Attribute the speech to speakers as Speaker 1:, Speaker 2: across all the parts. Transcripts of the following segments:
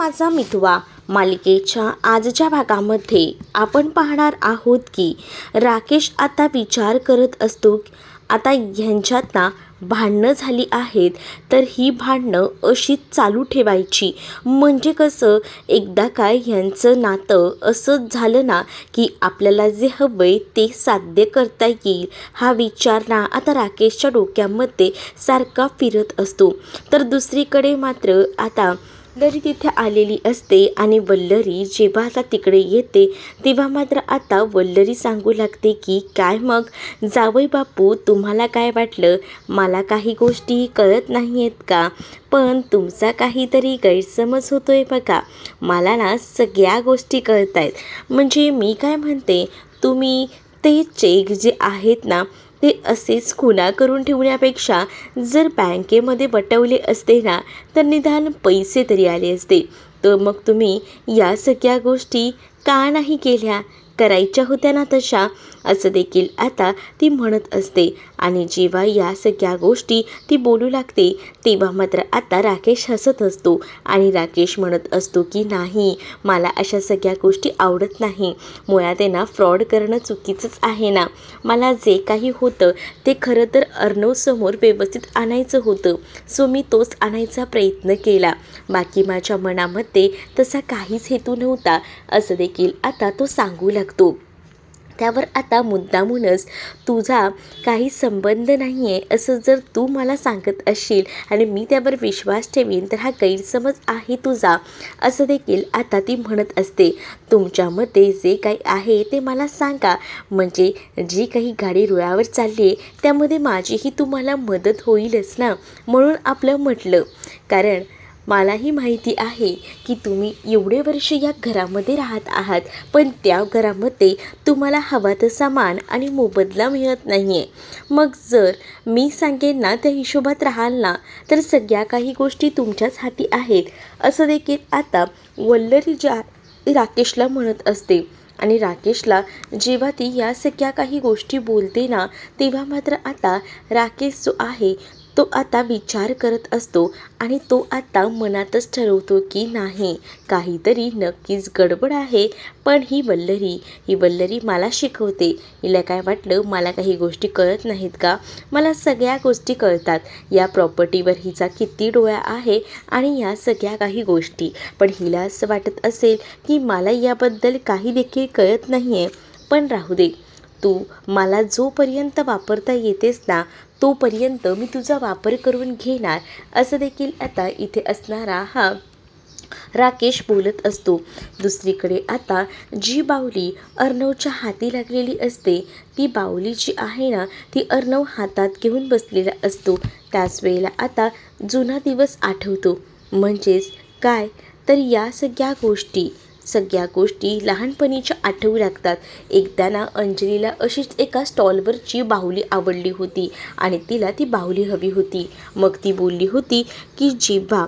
Speaker 1: माझा मितवा मालिकेच्या आजच्या भागामध्ये आपण पाहणार आहोत की राकेश आता विचार करत असतो, आता ह्यांच्यात ना भांडणं झाली आहेत तर ही भांडणं अशीच चालू ठेवायची, म्हणजे कसं एकदा काय ह्यांचं नातं असंच झालं ना की आपल्याला जे हवंय ते साध्य करता येईल हा विचार ना आता राकेशच्या डोक्यामध्ये सारखा फिरत असतो. तर दुसरीकडे मात्र आता वल्लरी तिथे आलेली असते आणि वल्लरी जेव्हा आता तिकडे येते तेव्हा मात्र आता वल्लरी सांगू लागते की काय मग जावई बापू, तुम्हाला काय वाटलं मला काही गोष्टी कळत नाही आहेत का? पण तुमचा काहीतरी गैरसमज होतोय बघा, मला ना सगळ्या गोष्टी कळत आहेत. म्हणजे मी काय म्हणते, तुम्ही ते चेक जे आहेत ना ते असेच खुणा करून ठेवण्यापेक्षा जर बँकेमध्ये वटवले असते ना तर निदान पैसे तरी आले असते. तर मग तुम्ही या सगळ्या गोष्टी का नाही केल्या? करायच्या होत्या ना तशा, असं देखील आता ती म्हणत असते. आणि जेव्हा या सगळ्या गोष्टी ती बोलू लागते तेव्हा मात्र आता राकेश हसत असतो आणि राकेश म्हणत असतो की नाही, मला अशा सगळ्या गोष्टी आवडत नाही. मुळात आहे ना फ्रॉड करणं चुकीचंच आहे ना. मला जे काही होतं ते खरं तर अर्णवसमोर व्यवस्थित आणायचं होतं, सो मी तोच आणायचा प्रयत्न केला. बाकी माझ्या मनामध्ये तसा काहीच हेतू नव्हता, असं देखील आता तो सांगू लागतो. त्यावर आता मुद्दामूनच तुझा काही संबंध नाही आहे असं जर तू मला सांगत असशील आणि मी त्यावर विश्वास ठेवीन तर हा गैरसमज आहे तुझा, असं देखील आता ती म्हणत असते. तुमच्यामध्ये जे काही आहे ते मला सांगा, म्हणजे जी काही गाडी रुळावर चालली आहे त्यामध्ये माझीही तुम्हाला मदत होईलच ना, म्हणून आपलं म्हटलं. कारण मलाही माहिती आहे की तुम्ही एवढे वर्ष या घरामध्ये राहत आहात पण त्या घरामध्ये तुम्हाला हवा तसा मान आणि मोबदला मिळत नाही आहे. मग जर मी सांगेन ना त्या हिशोबात राहाल ना तर सगळ्या काही गोष्टी तुमच्याच हाती आहेत, असं देखील आता वल्लरी ज्या राकेशला म्हणत असते. आणि राकेशला जेव्हा ती या सगळ्या काही गोष्टी बोलते ना तेव्हा मात्र आता राकेश जो आहे तो आता विचार करत असतो आणि तो आता मनातच ठरवतो की नाही, काहीतरी नक्कीच गडबड आहे. पण ही वल्लरी मला शिकवते. हिला काय वाटलं मला काही गोष्टी कळत नाहीत का? मला सगळ्या गोष्टी कळतात. या प्रॉपर्टीवर हिचा किती डोळा आहे आणि या सगळ्या काही गोष्टी. पण हिला असं वाटत असेल की मला याबद्दल काही देखील कळत नाही आहे. पण राहू दे, तू मला जोपर्यंत वापरता येतेस ना तोपर्यंत मी तुझा वापर करून घेणार, असं देखील आता इथे असणारा हा राकेश बोलत असतो. दुसरीकडे आता जी बाहुली अर्णवच्या हाती लागलेली असते ती बाहुली जी आहे ना ती अर्णव हातात घेऊन बसलेला असतो. त्याच वेळेला आता जुना दिवस आठवतो. म्हणजेच काय तर या सगळ्या गोष्टी लहानपणीच्या आठवू लागतात. एकदा ना अंजलीला अशीच एका स्टॉलवरची बाहुली आवडली होती आणि तिला ती बाहुली हवी होती. मग ती बोलली होती की जेव्हा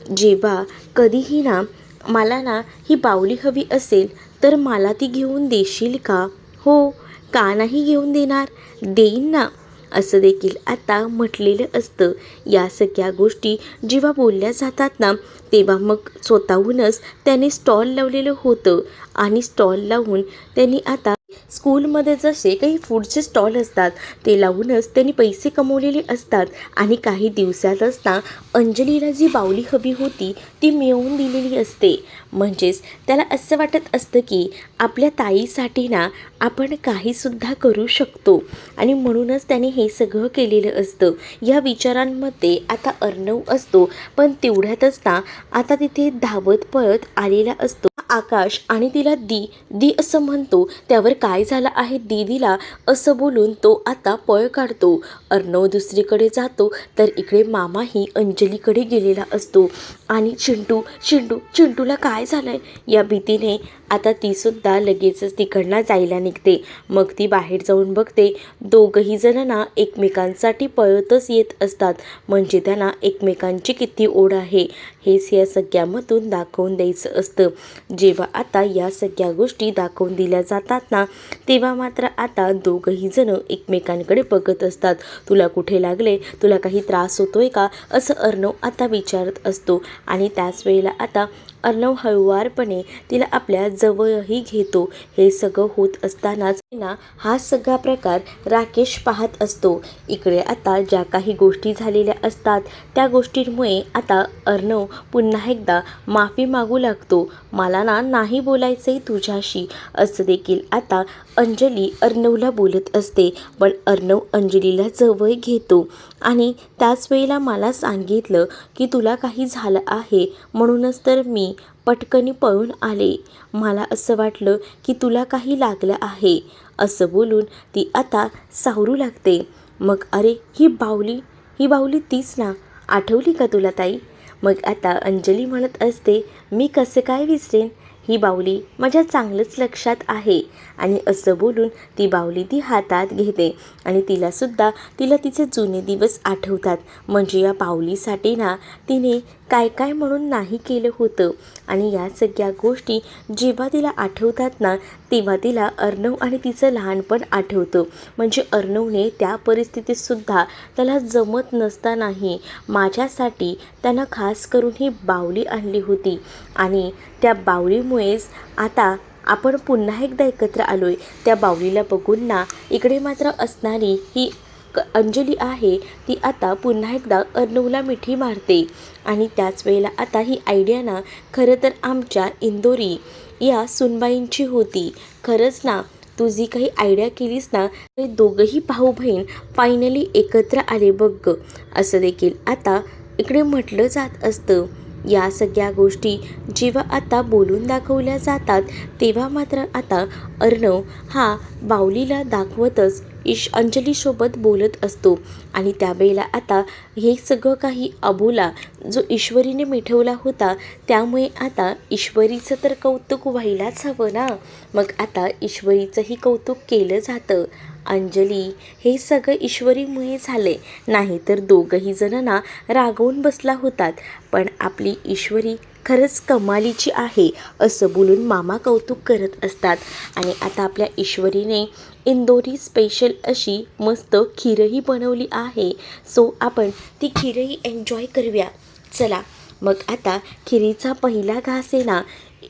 Speaker 1: जेव्हा कधीही ना मला ना ही बाहुली हवी असेल तर मला ती घेऊन देशील का? हो, का नाही घेऊन देणार, देईन ना, असं देखील आता म्हटलेलं असतं. या सगळ्या गोष्टी जेव्हा बोलल्या जातात ना तेव्हा मग स्वतःहूनच त्याने स्टॉल लावलेलं होतं आणि स्टॉल लावून त्यांनी आता स्कूलमध्ये जसे काही फूडचे स्टॉल असतात ते लावूनच त्यांनी पैसे कमवलेले असतात. आणि काही दिवसातच ना अंजलीला जी बाहुली हवी होती ती मिळवून दिलेली असते. म्हणजेच त्याला असं वाटत असतं की आपल्या ताईसाठी ना आपण काहीसुद्धा करू शकतो आणि म्हणूनच त्याने हे सगळं केलेलं असतं. या विचारांमध्ये आता अर्णव असतो. पण तेवढ्यातच ना आता तिथे धावत पळत आलेला असतो आकाश आणि तिला दी असं म्हणतो. त्यावर काय झालं आहे दीदीला असं बोलून तो आता पळ काढतो. अर्णव दुसरीकडे जातो तर इकडे मामाही अंजलीकडे गेलेला असतो आणि चिंटूला काय झालंय या भीतीने आता तीसुद्धा लगेचच तिकडनं जायला निघते. मग ती बाहेर जाऊन बघते, दोघंही जण ना एकमेकांसाठी पळतच येत असतात. म्हणजे त्यांना एकमेकांची किती ओढ आहे हेच या सगळ्यामधून दाखवून द्यायचं असतं. जेव्हा आता या सगळ्या गोष्टी दाखवून दिल्या जातात ना, तेव्हा मात्र आता दोघंही जण एकमेकांकडे बघत असतात. तुला कुठे लागले, तुला काही त्रास होतोय का, असं अर्णव आता विचारत असतो. आणि त्याच वेळेला आता अर्णव हळुवारपणे तिला आपल्या जवळही घेतो. हे सगळं होत असतानाच ना हा सगळा प्रकार राकेश पाहत असतो. इकडे आता ज्या काही गोष्टी झालेल्या असतात त्या गोष्टींमुळे आता अर्णव पुन्हा एकदा माफी मागू लागतो. मला ना नाही बोलायचंय तुझ्याशी, असं देखील आता अंजली अर्णवला बोलत असते. पण अर्णव अंजलीला जवळ घेतो आणि त्याच वेळेला मला सांगितलं की तुला काही झालं आहे, म्हणूनच तर मी पटकनी पळून आले. मला असं वाटलं की तुला काही लागलं आहे, असं बोलून ती आता सावरू लागते. मग अरे ही बाहुली तीच ना, आठवली का तुला ताई? मग आता अंजली म्हणत असते, मी कसं काय विसरेन, ही बाहुली माझ्या चांगलंच लक्षात आहे. आणि असं बोलून ती बाहुली ती हातात घेते आणि तिला तिचे जुने दिवस आठवतात. म्हणजे या बाहुलीसाठी ना तिने काय काय म्हणून नाही केलं होतं. आणि या सगळ्या गोष्टी जेव्हा तिला आठवतात ना, तेव्हा तिला अर्णव आणि तिचं लहानपण आठवतं. म्हणजे अर्णवने त्या परिस्थितीतसुद्धा त्याला जमत नसतानाही माझ्यासाठी त्यानं खास करून ही बाहुली आणली होती. आणि त्या बाहुलीमुळेच आता आपण पुन्हा एकदा एकत्र आलोय. त्या बाहुलीला बघून ना इकडे मात्र असणारी ही अंजली आहे ती आता पुन्हा एकदा अर्णवला मिठी मारते. आणि त्याच वेळेला आता ही आयडिया ना खरं तर आमच्या इंदोरी या सुनबाईंची होती. खरंच ना तू जी काही आयडिया केलीस ना, ते दोघंही भाऊ बहीण फायनली एकत्र आले बघ, असं देखील आता इकडे म्हटलं जात असतं. या सगळ्या गोष्टी जेव्हा आता बोलून दाखवल्या जातात तेव्हा मात्र आता अर्णव हा बाहुलीला दाखवतच अंजलीसोबत बोलत असतो. आणि त्यावेळेला आता हे सगळं काही अबोला जो ईश्वरीने मिठवला होता, त्यामुळे आता ईश्वरीचं तर कौतुक व्हायलाच हवं ना. मग आता ईश्वरीचंही कौतुक केलं जातं. अंजली हे सगळं ईश्वरीमुळे झाले, नाही तर दोघंही जणांना रागवून बसला होतात. पण आपली ईश्वरी खरंच कमालीची आहे, असं बोलून मामा कौतुक करत असतात. आणि आता आपल्या ईश्वरीने इंदोरी स्पेशल अशी मस्त खीरही बनवली आहे. सो आपण ती खीरही एन्जॉय करूया. चला मग आता खिरीचा पहिला घास आहे ना,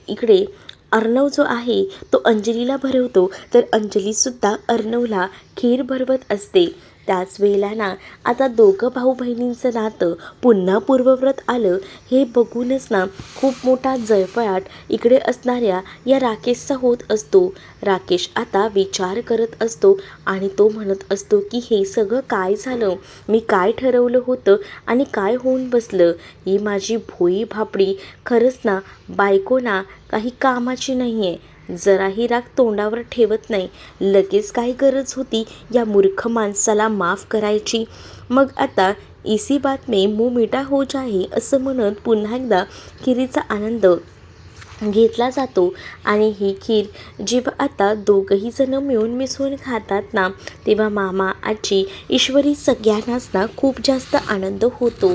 Speaker 1: इकडे अर्णव जो आहे तो अंजलीला भरवतो, तर अंजलीसुद्धा अर्णवला खीर भरवत असते. त्याच वेळेला ना आता दोघं भाऊ बहिणींचं नातं पुन्हा पूर्ववत आलं हे बघूनच ना खूप मोठा जळफळाट इकडे असणाऱ्या या राकेशचा होत असतो. राकेश आता विचार करत असतो आणि तो म्हणत असतो की हे सगळं काय झालं, मी काय ठरवलं होतं आणि काय होऊन बसलं. ही माझी भोळी भापडी खरंच ना बायको ना काही कामाची नाही आहे. जराही राग तोंडावर ठेवत नाही. लगेच काय गरज होती या मूर्ख माणसाला माफ करायची. मग आता इसी बात में मुँह मीठा हो जाए, असं म्हणत पुन्हा एकदा खिरीचा आनंद घेतला जातो. आणि ही खीर जेव्हा आता दोघंही जण मिळून मिसळून खातात ना, तेव्हा मामा आजी ईश्वरी सगळ्यांनाच ना खूप जास्त आनंद होतो.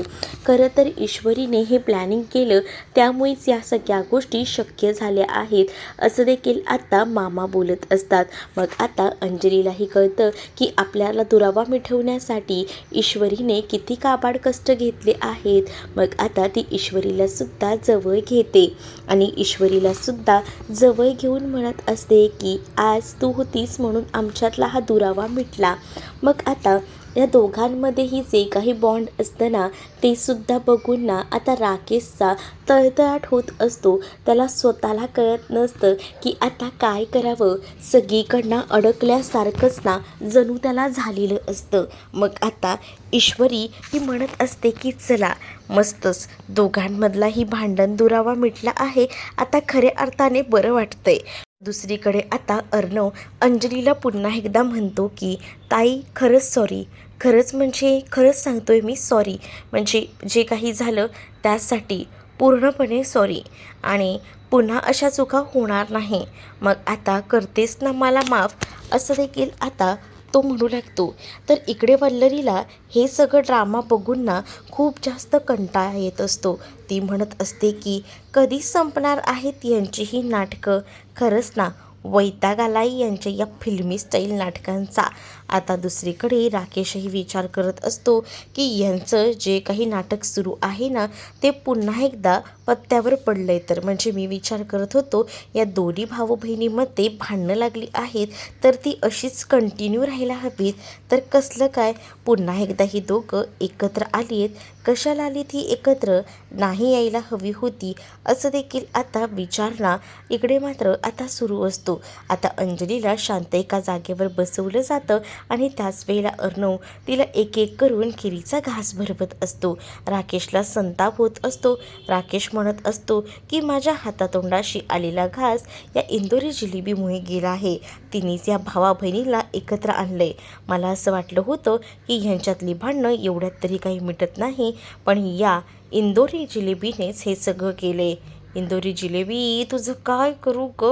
Speaker 1: खरं तर ईश्वरीने हे प्लॅनिंग केलं, त्यामुळेच या सगळ्या गोष्टी शक्य झाल्या आहेत, असं देखील आता मामा बोलत असतात. मग आता अंजलीलाही कळतं की आपल्याला दुरावा मिटवण्यासाठी ईश्वरीने किती काबाड कष्ट घेतले आहेत. मग आता ती ईश्वरीला सुद्धा जवळ घेते आणि ईश्वरीला सुद्धा जवळ घेऊन म्हणत असते की आज तू होतीस म्हणून आमच्यातला हा दुरावा मिटला. मग आता या दोघांमध्येही जे काही बॉन्ड असतं ना, ते सुद्धा बघून ना आता राकेशचा तळतळाट होत असतो. त्याला स्वतःला कळत नसतं की आता काय करावं. सगळीकडनं अडकल्यासारखंच ना जणू त्याला झालेलं असतं. मग आता ईश्वरी ही म्हणत असते की चला मस्तच, दोघांमधला ही भांडण दुरावा मिटला आहे, आता खऱ्या अर्थाने बरं वाटतंय. दुसरीकडे आता अर्णव अंजलीला पुन्हा एकदा म्हणतो की ताई खरंच सॉरी, खरंच म्हणजे खरंच सांगतोय मी सॉरी, म्हणजे जे काही झालं त्यासाठी पूर्णपणे सॉरी आणि पुन्हा अशा चुका होणार नाही. मग आता करतेस ना मला माफ, असं देखील आता तो म्हणू लागतो. तर इकडे वल्लरीला हे सगळं ड्रामा बघून ना खूप जास्त कंटाळा येत असतो. ती म्हणत असते की कधी संपणार आहेत यांची ही नाटकं. खरंच ना वैताग आलाय यांच्या या फिल्मी स्टाईल नाटकांचा. आता दुसरीकडे राकेशही विचार करत असतो की यांचं जे काही नाटक सुरू आहे ना ते पुन्हा एकदा पत्त्यावर पडलंय. तर म्हणजे मी विचार करत होतो या दोन्ही भाऊ बहिणीमध्ये भांडणं लागली आहेत तर ती अशीच कंटिन्यू राहायला हवीत. तर कसलं काय पुन्हा एकदा ही दोघं एकत्र आली आहेत. कशाला आली ती एकत्र, नाही यायला हवी होती असं देखील आता विचारणा इकडे मात्र आता सुरू असतो. आता अंजलीला शांत एका जागेवर बसवलं जातं आणि त्याच वेळेला अर्णव तिला एक एक करून खिरीचा घास भरवत असतो. राकेशला संताप होत असतो. राकेश म्हणत असतो की माझ्या हातातोंडाशी आलेला घास या इंदोरी जिलेबीमुळे गेला आहे. तिनेच या भावा बहिणीला एकत्र आणलंय. मला असं वाटलं होतं की ह्यांच्यातली भांडणं एवढ्यात तरी काही मिटत नाही, पण या इंदोरी जिलेबीनेच हे सगळं केले. इंदोरी जिलेबी तुझं काय करू ग,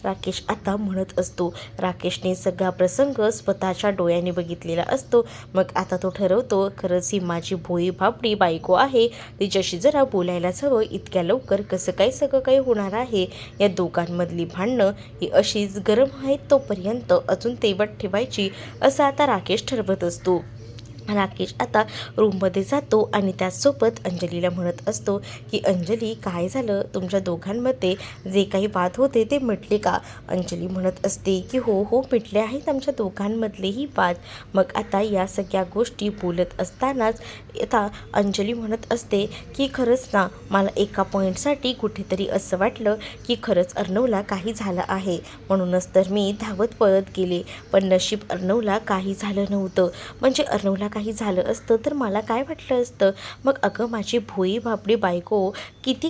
Speaker 1: राकेश आता म्हणत असतो. राकेशने सगळा प्रसंग स्वतःच्या डोळ्याने बघितलेला असतो. मग आता तो ठरवतो खरंच ही माझी भोळी भाबडी बायको आहे, तिच्याशी जरा बोलायलाच हवं. इतक्या लवकर कसं काय सगळं काही होणार आहे. या दोघांमधली भांडणं ही अशीच गरम आहेत तोपर्यंत अजून तेवट ठेवायची असं आता राकेश ठरवत असतो. राकेश आता रूममध्ये जातो आणि त्याचसोबत अंजलीला म्हणत असतो की अंजली काय झालं, तुमच्या दोघांमध्ये जे काही वाद होते ते मिटले का. अंजली म्हणत असते की हो हो मिटले आहेत आमच्या दोघांमधलेही वाद. मग आता या सगळ्या गोष्टी बोलत असतानाच आता अंजली म्हणत असते की खरंच ना मला एका पॉईंटसाठी कुठेतरी असं वाटलं की खरंच अर्णवला काही झालं आहे, म्हणूनच तर मी धावत पळत गेले. पण नशीब अर्णवला काही झालं नव्हतं. म्हणजे अर्णवला काही झालं असतं तर मला काय वाटलं असतं. मग अगं माझी भोळी भाबडी बायको किती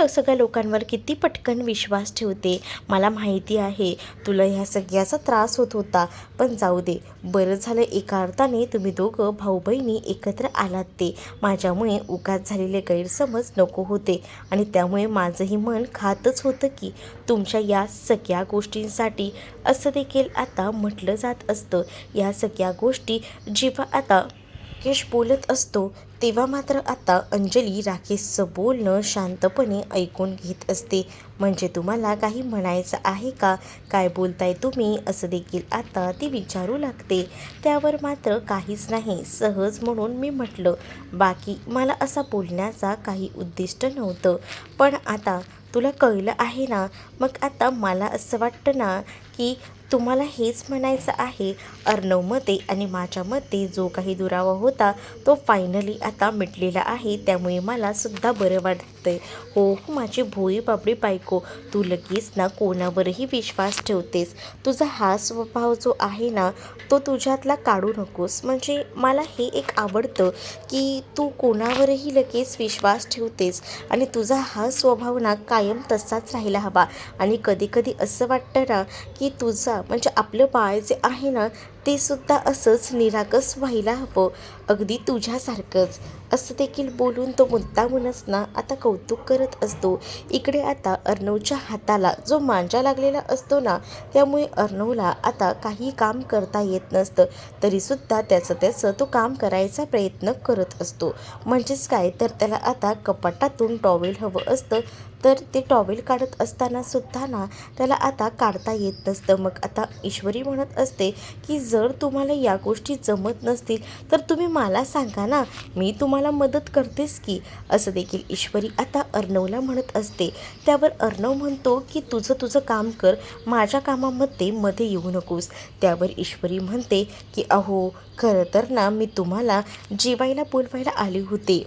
Speaker 1: सगळ्या लोकांवर किती पटकन विश्वास ठेवते. मला माहिती आहे तुला ह्या सगळ्याचा त्रास होत होता, पण जाऊ दे, बरं झालं एका अर्थाने तुम्ही दोघं भाऊ बहिणी एकत्र आलात. ते माझ्यामुळे उगाच झालेले गैरसमज नको होते आणि त्यामुळे माझंही मन खातच होतं की तुमच्या या सगळ्या गोष्टींसाठी असं देखील आता म्हटलं जात असतं. या सगळ्या गोष्टी जेव्हा आता राकेश बोलत असतो तेव्हा मात्र आता अंजली राकेशचं बोलणं शांतपणे ऐकून घेत असते. म्हणजे तुम्हाला काही म्हणायचं आहे का, काय बोलताय तुम्ही, असं देखील आता ती विचारू लागते. त्यावर मात्र काहीच नाही, सहज म्हणून मी म्हटलं, बाकी मला असा बोलण्याचा काही उद्दिष्ट नव्हतं. पण आता तुला कळलं आहे ना. मग आता मला असं वाटतं ना की तुम्हाला हेच म्हणायचं आहे अर्णवमध्ये आणि माझ्यामध्ये जो काही दुरावा होता तो फायनली आता मिटलेला आहे. त्यामुळे मला सुद्धा बरं वाटतंय. हो हो माझी भोळी बाबडी बायको, तू लगेच ना कोणावरही विश्वास ठेवतेस. तुझा हा स्वभाव जो आहे ना तो तुझ्यातला काढू नकोस. म्हणजे मला हे एक आवडतं की तू कोणावरही लगेच विश्वास ठेवतेस आणि तुझा हा स्वभाव ना कायम तसाच राहायला हवा. आणि कधी कधी असं वाटतं ना की तुझा म्हणजे आपलं बाळ जे आहे ना ते सुद्धा असंच निरागस व्हायला हवं, अगदी तुझ्यासारखंच, असं देखील बोलून तो मुद्दामूनच ना आता कौतुक करत असतो. इकडे आता अर्णवच्या हाताला जो मांजा लागलेला असतो ना त्यामुळे अर्णवला आता काही काम करता येत नसतं. तरीसुद्धा त्याचं तो काम करायचा प्रयत्न करत असतो. म्हणजेच काय तर त्याला आता कपाटातून टॉवेल हवं असतं, तर ते टॉवेल काढत असताना सुद्धा ना त्याला आता काढता येत नसतं. मग आता ईश्वरी म्हणत असते की जर तुम्हाला या गोष्टी जमत नसतील तर तुम्ही मला सांगा ना, मी तुम्हाला मदत करतेस की, असं देखील ईश्वरी आता अर्णवला म्हणत असते. त्यावर अर्णव म्हणतो की तुझं काम कर, माझ्या कामामध्ये मध्ये येऊ नकोस. त्यावर ईश्वरी म्हणते की अहो खरं तर ना मी तुम्हाला जेवायला बोलवायला आले होते,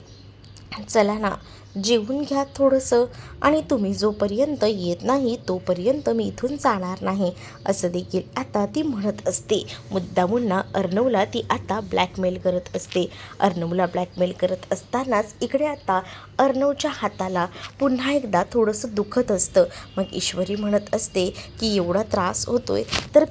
Speaker 1: चला ना जेवून घ्या थोडंसं, आणि तुम्ही जोपर्यंत येत नाही तोपर्यंत मी इथून जाणार नाही, असं देखील आता ती म्हणत असते. मुद्दामून अर्णवला ती आता ब्लॅकमेल करत असते. अर्णवला ब्लॅकमेल करत असतानाच इकडे आता अर्णवच्या हाताला पुन्हा एकदा थोडंसं दुखत असतं. मग ईश्वरी म्हणत असते की एवढा त्रास होतोय तर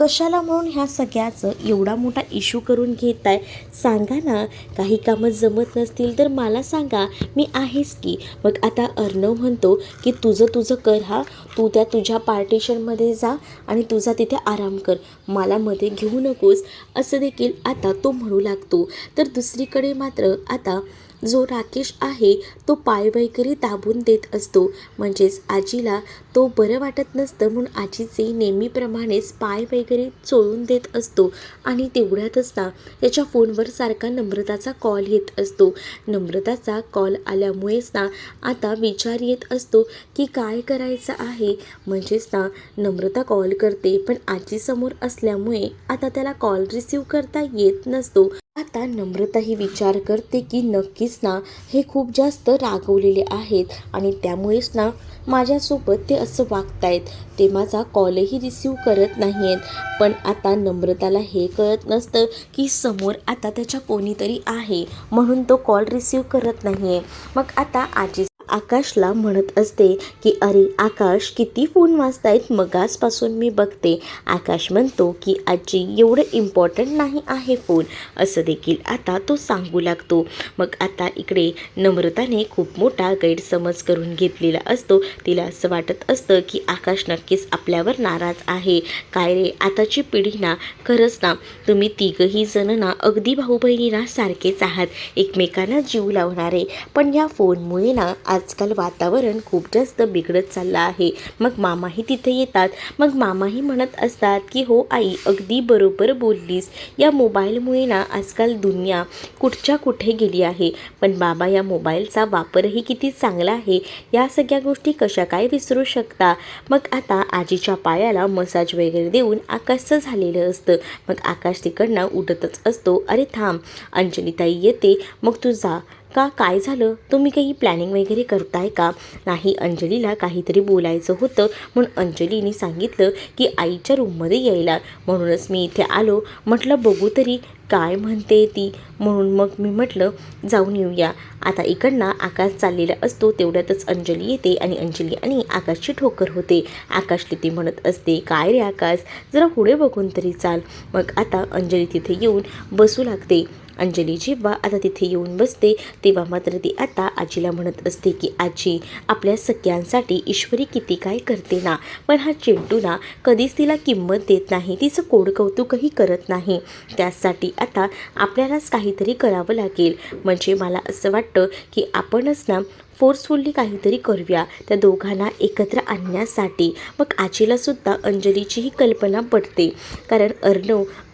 Speaker 1: कशाला म्हणून ह्या सगळ्याचं एवढा मोठा इश्यू करून घेताय? सांगा ना, काही कामं जमत नसतील तर मला सांगा, मी आहेच की. मग आता अर्णव म्हणतो की तुझं कर हा, तू त्या तुझ्या पार्टिशनमध्ये जा आणि तुझा तिथे आराम कर, मला मध्ये घेऊ नकोस, असं देखील आता तो म्हणू लागतो. तर दुसरीकडे मात्र आता जो राकेश आहे तो पाय वगैरे दाबून देत असतो. म्हणजेच आजीला तो बरं वाटत नसतं म्हणून आजीचे नेहमीप्रमाणेच पाय वगैरे चोळून देत असतो. आणि तेवढ्यातच ना त्याच्या फोनवर सारखा नम्रताचा कॉल येत असतो. नम्रताचा कॉल आल्यामुळेच ना आता विचार येत असतो की काय करायचं आहे. म्हणजेच ना नम्रता कॉल करते, पण आजीसमोर असल्यामुळे आता त्याला कॉल रिसीव करता येत नसतो. आता नम्रता ही विचार करते की नक्कीच ना हे खूप जास्त रागवलेले आहेत आणि त्यामुळेच ना माझ्यासोबत ते असं वागतायत, ते माझा कॉलही रिसीव करत नाही आहेत. पण आता नम्रताला हे कळत नसतं की समोर आता त्याच्या कोणीतरी आहे म्हणून तो कॉल रिसीव करत नाही आहे. मग आता आजी आकाशला म्हणत असते की अरे आकाश, किती फोन वाजतायत, मगासपासून मी बघते. आकाश म्हणतो की आजी, एवढं इम्पॉर्टंट नाही आहे फोन, असं देखील आता तो सांगू लागतो. मग आता इकडे नम्रताने खूप मोठा गैरसमज करून घेतलेला असतो. तिला असं वाटत असतं की आकाश नक्कीच आपल्यावर नाराज आहे. काय रे, आताची पिढी ना, खरंच ना तुम्ही तिघंही जण ना अगदी भाऊ बहिणीला सारखेच आहात, एकमेकांना जीव लावणारे. पण या फोनमुळे ना आजकाल वातावरण खूप जास्त बिघडत चाललं आहे. मग मामाही तिथे येतात. मग मामाही म्हणत असतात की हो आई, अगदी बरोबर बोललीस, या मोबाईलमुळे ना आजकाल दुनिया कुठच्या कुठे गेली आहे. पण बाबा, या मोबाईलचा वापरही किती चांगला आहे, या सगळ्या गोष्टी कशा काय विसरू शकता. मग आता आजीच्या पायाला मसाज वगैरे देऊन आकाशचं झालेलं असतं. मग आकाश तिकडनं उठतच असतो. अरे थांब, अंजलीताई येते, मग तू जा. का, काय झालं, तुम्ही काही प्लॅनिंग वगैरे करताय का? नाही, अंजलीला काहीतरी बोलायचं होतं म्हणून अंजलीने सांगितलं की आईच्या रूममध्ये यायला, म्हणूनच मी इथे आलो. म्हटलं बघू तरी काय म्हणते ती, म्हणून मग मी म्हटलं जाऊन येऊया. आता इकडनं आकाश चाललेला असतो. तेवढ्यातच अंजली येते आणि अंजली आणि आकाशची ठोकर होते. आकाशला ती म्हणत असते, काय रे आकाश, जरा पुढे बघून तरी चाल. मग आता अंजली तिथे येऊन बसू लागते. अंजली जेव्हा आता तिथे येऊन बसते तेव्हा मात्र ती आता आजीला म्हणत असते की आजी, आपल्या सगळ्यांसाठी ईश्वरी किती काय करते ना, पण हा चिंटू ना कधीच तिला किंमत देत नाही, तिचं कोडकौतुकही करत नाही. त्यासाठी आता आपल्यालाच काहीतरी करावं लागेल. म्हणजे मला असं वाटतं की आपणच ना फोर्सफुल्ली काहीतरी करूया त्या दोघांना एकत्र आणण्यासाठी. मग आजीलासुद्धा अंजलीची ही कल्पना पडते. कारण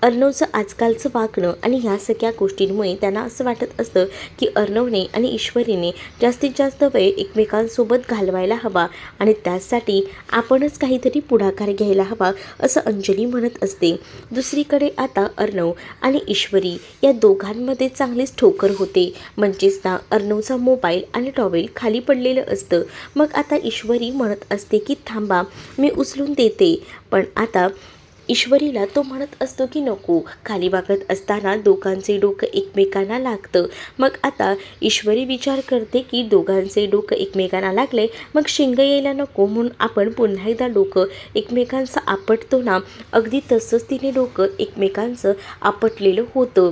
Speaker 1: अर्णवचं आजकालचं वागणं आणि ह्या सगळ्या गोष्टींमुळे त्यांना असं वाटत असतं की अर्णवने आणि ईश्वरीने जास्तीत जास्त वेळ एकमेकांसोबत घालवायला हवा आणि त्यासाठी आपणच काहीतरी पुढाकार घ्यायला हवा, असं अंजली म्हणत असते. दुसरीकडे आता अर्णव आणि ईश्वरी या दोघांमध्ये चांगलीच ठोकर होते. म्हणजेच ना अर्णवचा मोबाईल आणि टॉवेल खाली पडलेलं असतं. मग आता ईश्वरी म्हणत असते की थांबा, मी उचलून देते. पण आता ईश्वरीला तो म्हणत असतो की नको, खाली वागत असताना दोघांचे डोकं एकमेकांना लागतं. मग आता ईश्वरी विचार करते की दोघांचे डोकं एकमेकांना लागले मग शिंग यायला नको, म्हणून आपण पुन्हा एकदा डोकं एकमेकांचं आपटतो ना, अगदी तसंच तिने डोकं एकमेकांचं आपटलेलं होतं.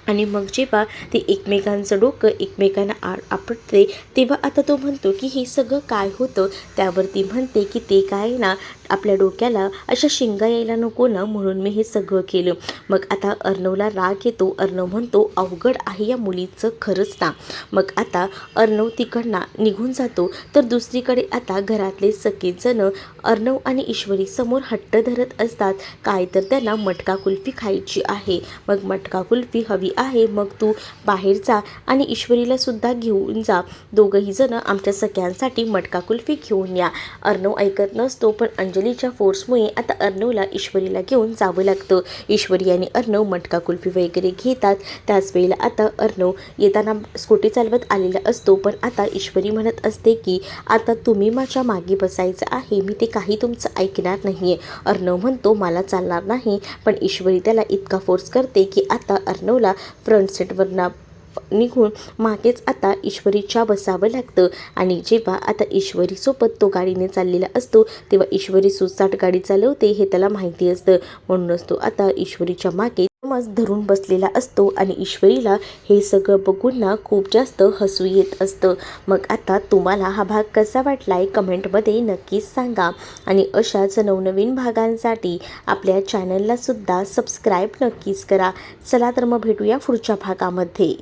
Speaker 1: आणि मग जेव्हा ते एकमेकांचं डोकं एकमेकांना आपटते तेव्हा आता तो म्हणतो की हे सगळं काय होतं. त्यावरती म्हणते की ते काय ना, आपल्या डोक्याला अशा शिंगा यायला नको ना, म्हणून मी हे सगळं केलं. मग आता अर्णवला राग येतो. अर्णव म्हणतो अवघड आहे या मुलीचं खरंच ना. मग आता अर्णव तिकडनं निघून जातो. तर दुसरीकडे आता घरातले सगळेजण अर्णव आणि ईश्वरी समोर हट्ट धरत असतात. काय तर त्यांना मटका कुल्फी खायची आहे. मग मटका कुल्फी हवी आहे, मग तू बाहेर जा आणि ईश्वरीला सुद्धा घेऊन जा, दोघंही जण आमच्या सगळ्यांसाठी मटका कुल्फी घेऊन या. अर्णव ऐकत नसतो. पण अंजलीच्या फोर्समुळे आता अर्णवला ईश्वरीला घेऊन जावं लागतं. ईश्वरी आणि अर्णव मटका कुल्फी वगैरे घेतात. त्याच वेळेला आता अर्णव येताना स्कूटी चालवत आलेला असतो. पण आता ईश्वरी म्हणत असते की आता तुम्ही माझ्या मागे बसायचं आहे, मी ते काही तुमचं ऐकणार नाही आहे. अर्णव म्हणतो मला चालणार नाही. पण ईश्वरी त्याला इतका फोर्स करते की आता अर्णवला फ्रंट सीटवरनं निघून मागेच आता ईश्वरीच्या बसावं लागतं. आणि जेव्हा आता ईश्वरीसोबत तो गाडीने चाललेला असतो तेव्हा ईश्वरी सुसाट गाडी चालवते हे त्याला माहिती असतं. म्हणूनच तो आता ईश्वरीच्या मागे मस्त धरून बसलेला असतो आणि ईश्वरीला हे सगळं बघून ना खूप जास्त हसू येत असतं. मग आता तुम्हाला हा भाग कसा वाटलाय कमेंटमध्ये नक्कीच सांगा. आणि अशाच नवनवीन भागांसाठी आपल्या चॅनलला सुद्धा सबस्क्राईब नक्कीच करा. चला तर मग भेटूया पुढच्या भागामध्ये.